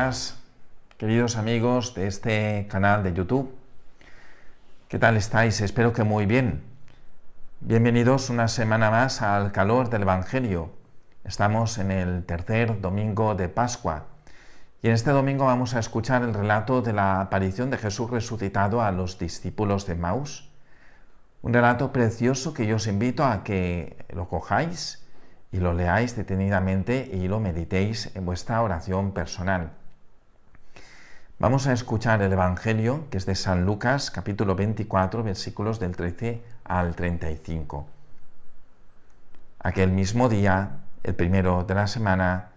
días, queridos amigos de este canal de YouTube. ¿Qué tal estáis? Espero que muy bien. Bienvenidos una semana más al calor del Evangelio. Estamos en el tercer domingo de Pascua y en este domingo vamos a escuchar el relato de la aparición de Jesús resucitado a los discípulos de Emaús. Un relato precioso que yo os invito a que lo cojáis y lo leáis detenidamente y lo meditéis en vuestra oración personal. Vamos a escuchar el Evangelio, que es de San Lucas, capítulo 24, versículos del 13 al 35. Aquel mismo día, el primero de la semana,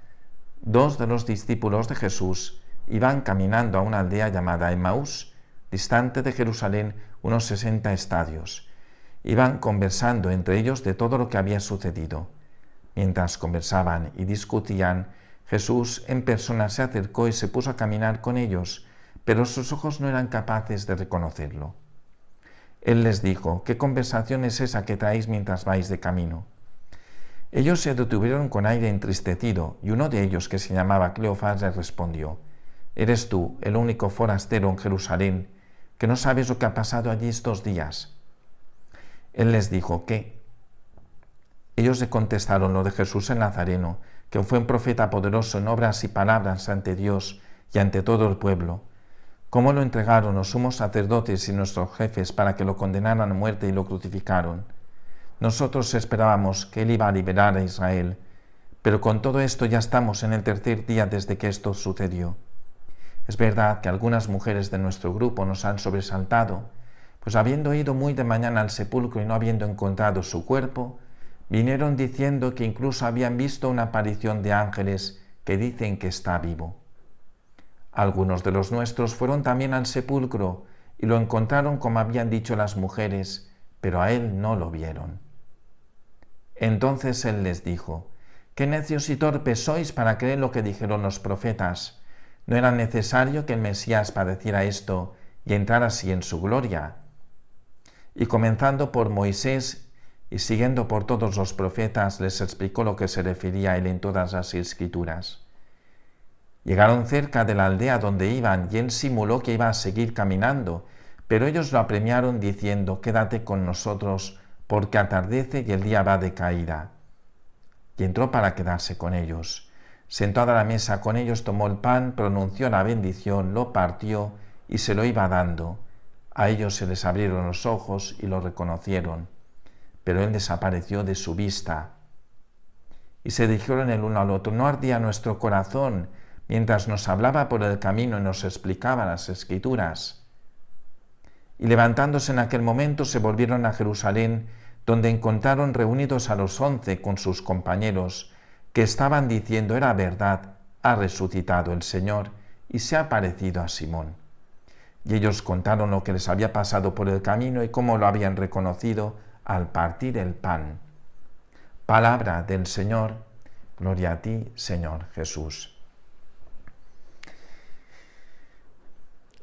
dos de los discípulos de Jesús iban caminando a una aldea llamada Emaús, distante de Jerusalén unos 60 estadios. Iban conversando entre ellos de todo lo que había sucedido. Mientras conversaban y discutían, Jesús en persona se acercó y se puso a caminar con ellos, pero sus ojos no eran capaces de reconocerlo. Él les dijo: ¿Qué conversación es esa que traéis mientras vais de camino? Ellos se detuvieron con aire entristecido, y uno de ellos, que se llamaba Cleofás, les respondió: ¿Eres tú el único forastero en Jerusalén que no sabes lo que ha pasado allí estos días? Él les dijo: ¿qué? Ellos le contestaron: lo de Jesús el Nazareno, que fue un profeta poderoso en obras y palabras ante Dios y ante todo el pueblo. Cómo lo entregaron los sumos sacerdotes y nuestros jefes para que lo condenaran a muerte y lo crucificaron. Nosotros esperábamos que él iba a liberar a Israel, pero con todo esto ya estamos en el tercer día desde que esto sucedió. Es verdad que algunas mujeres de nuestro grupo nos han sobresaltado, pues habiendo ido muy de mañana al sepulcro y no habiendo encontrado su cuerpo, vinieron diciendo que incluso habían visto una aparición de ángeles que dicen que está vivo. Algunos de los nuestros fueron también al sepulcro y lo encontraron como habían dicho las mujeres, pero a él no lo vieron. Entonces él les dijo: «¿Qué necios y torpes sois para creer lo que dijeron los profetas? ¿No era necesario que el Mesías padeciera esto y entrara así en su gloria?» Y comenzando por Moisés y siguiendo por todos los profetas, les explicó lo que se refería a él en todas las Escrituras. Llegaron cerca de la aldea donde iban y él simuló que iba a seguir caminando, pero ellos lo apremiaron diciendo: «Quédate con nosotros, porque atardece y el día va de caída». Y entró para quedarse con ellos. Sentado a la mesa con ellos, tomó el pan, pronunció la bendición, lo partió y se lo iba dando. A ellos se les abrieron los ojos y lo reconocieron, pero él desapareció de su vista. Y se dijeron el uno al otro: ¿no ardía nuestro corazón mientras nos hablaba por el camino y nos explicaba las Escrituras? Y levantándose en aquel momento se volvieron a Jerusalén, donde encontraron reunidos a los 11 con sus compañeros, que estaban diciendo: era verdad, ha resucitado el Señor y se ha aparecido a Simón. Y ellos contaron lo que les había pasado por el camino y cómo lo habían reconocido al partir el pan. Palabra del Señor. Gloria a ti, Señor Jesús.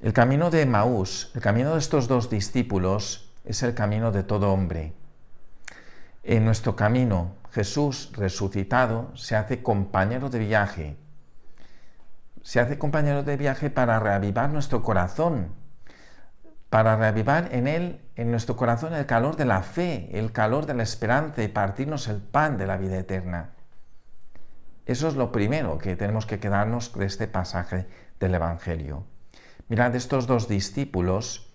El camino de Emaús, el camino de estos dos discípulos, es el camino de todo hombre. En nuestro camino, Jesús resucitado se hace compañero de viaje. Se hace compañero de viaje para reavivar nuestro corazón, para reavivar en él, en nuestro corazón, el calor de la fe, el calor de la esperanza y partirnos el pan de la vida eterna. Eso es lo primero que tenemos que quedarnos de este pasaje del Evangelio. Mirad, estos dos discípulos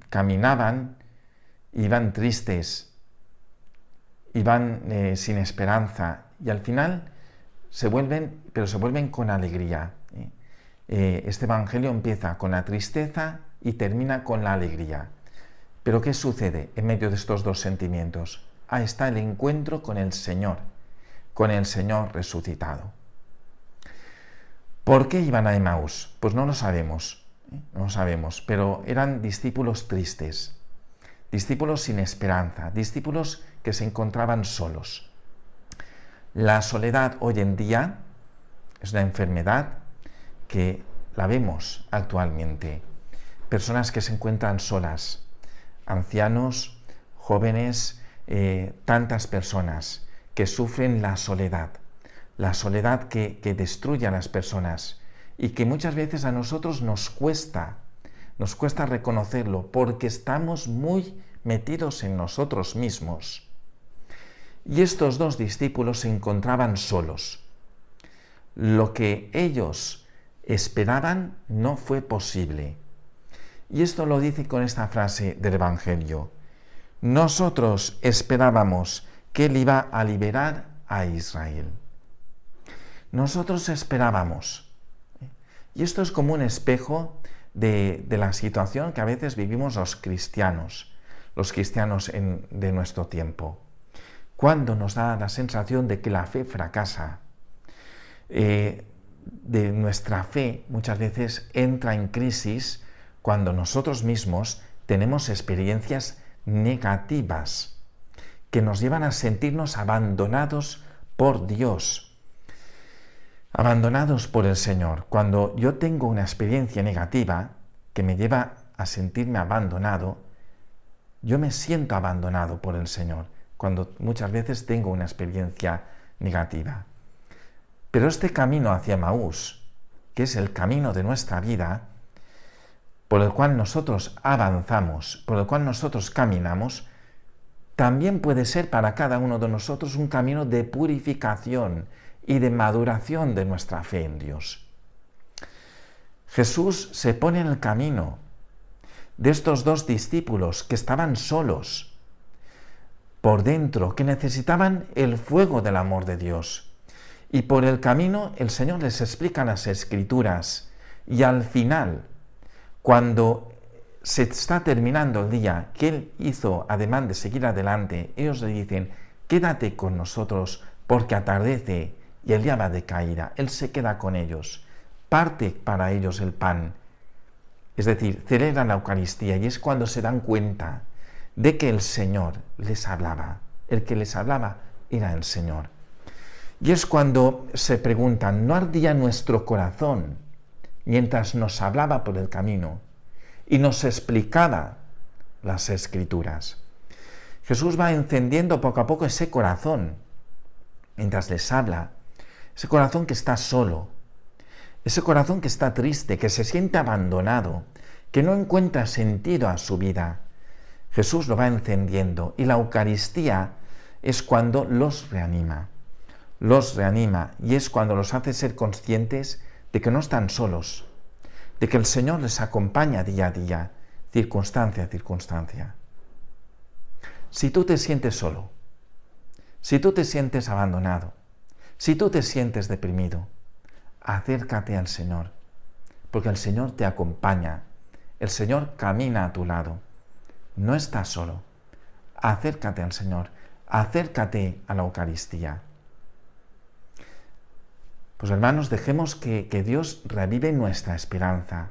caminaban, iban tristes, iban sin esperanza y al final se vuelven con alegría. Este Evangelio empieza con la tristeza y termina con la alegría. Pero ¿qué sucede en medio de estos dos sentimientos? Ahí está el encuentro con el Señor resucitado. ¿Por qué iban a Emaús? Pues no lo sabemos, pero eran discípulos tristes, discípulos sin esperanza, discípulos que se encontraban solos. La soledad hoy en día es una enfermedad que la vemos actualmente. Personas que se encuentran solas, ancianos, jóvenes, tantas personas que sufren la soledad. la soledad que destruye a las personas y que muchas veces a nosotros nos cuesta reconocerlo porque estamos muy metidos en nosotros mismos. Y estos dos discípulos se encontraban solos. Lo que ellos esperaban no fue posible. Y esto lo dice con esta frase del Evangelio. Nosotros esperábamos que Él iba a liberar a Israel. Nosotros esperábamos. Y esto es como un espejo de la situación que a veces vivimos los cristianos de nuestro tiempo. Cuando nos da la sensación de que la fe fracasa, de nuestra fe muchas veces entra en crisis cuando nosotros mismos tenemos experiencias negativas que nos llevan a sentirnos abandonados por Dios, abandonados por el Señor. Cuando yo tengo una experiencia negativa que me lleva a sentirme abandonado, yo me siento abandonado por el Señor, cuando muchas veces tengo una experiencia negativa. Pero este camino hacia Emaús, que es el camino de nuestra vida, por el cual nosotros avanzamos, por el cual nosotros caminamos, también puede ser para cada uno de nosotros un camino de purificación y de maduración de nuestra fe en Dios. Jesús se pone en el camino de estos dos discípulos que estaban solos por dentro, que necesitaban el fuego del amor de Dios. Y por el camino el Señor les explica las Escrituras y al final, cuando se está terminando el día que Él hizo ademán de seguir adelante, ellos le dicen, quédate con nosotros porque atardece y el día va de caída. Él se queda con ellos, parte para ellos el pan, es decir, celebran la Eucaristía y es cuando se dan cuenta de que el Señor les hablaba. El que les hablaba era el Señor. Y es cuando se preguntan, ¿no ardía nuestro corazón mientras nos hablaba por el camino y nos explicaba las Escrituras? Jesús va encendiendo poco a poco ese corazón mientras les habla, ese corazón que está solo, ese corazón que está triste, que se siente abandonado, que no encuentra sentido a su vida. Jesús lo va encendiendo y la Eucaristía es cuando los reanima y es cuando los hace ser conscientes de que no están solos, de que el Señor les acompaña día a día, circunstancia a circunstancia. Si tú te sientes solo, si tú te sientes abandonado, si tú te sientes deprimido, acércate al Señor, porque el Señor te acompaña, el Señor camina a tu lado. No estás solo. Acércate al Señor, acércate a la Eucaristía. Pues hermanos, dejemos que Dios revive nuestra esperanza,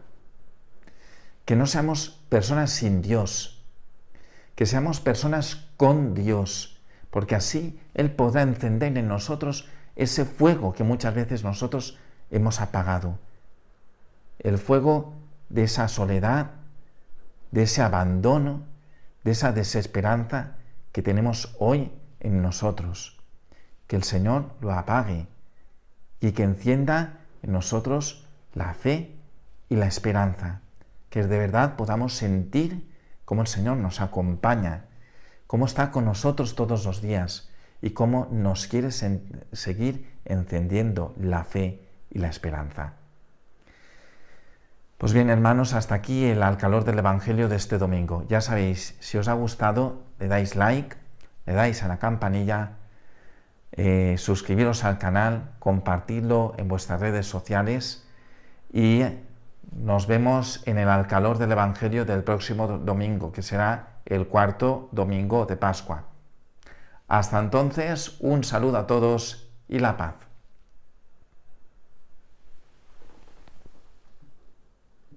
que no seamos personas sin Dios, que seamos personas con Dios, porque así Él podrá encender en nosotros ese fuego que muchas veces nosotros hemos apagado, el fuego de esa soledad, de ese abandono, de esa desesperanza que tenemos hoy en nosotros. Que el Señor lo apague y que encienda en nosotros la fe y la esperanza, que de verdad podamos sentir cómo el Señor nos acompaña, cómo está con nosotros todos los días y cómo nos quiere seguir encendiendo la fe y la esperanza. Pues bien, hermanos, hasta aquí el Al Calor del Evangelio de este domingo. Ya sabéis, si os ha gustado, le dais like, le dais a la campanilla, suscribiros al canal, compartidlo en vuestras redes sociales y nos vemos en el Al Calor del Evangelio del próximo domingo, que será el cuarto domingo de Pascua. Hasta entonces, un saludo a todos y la paz.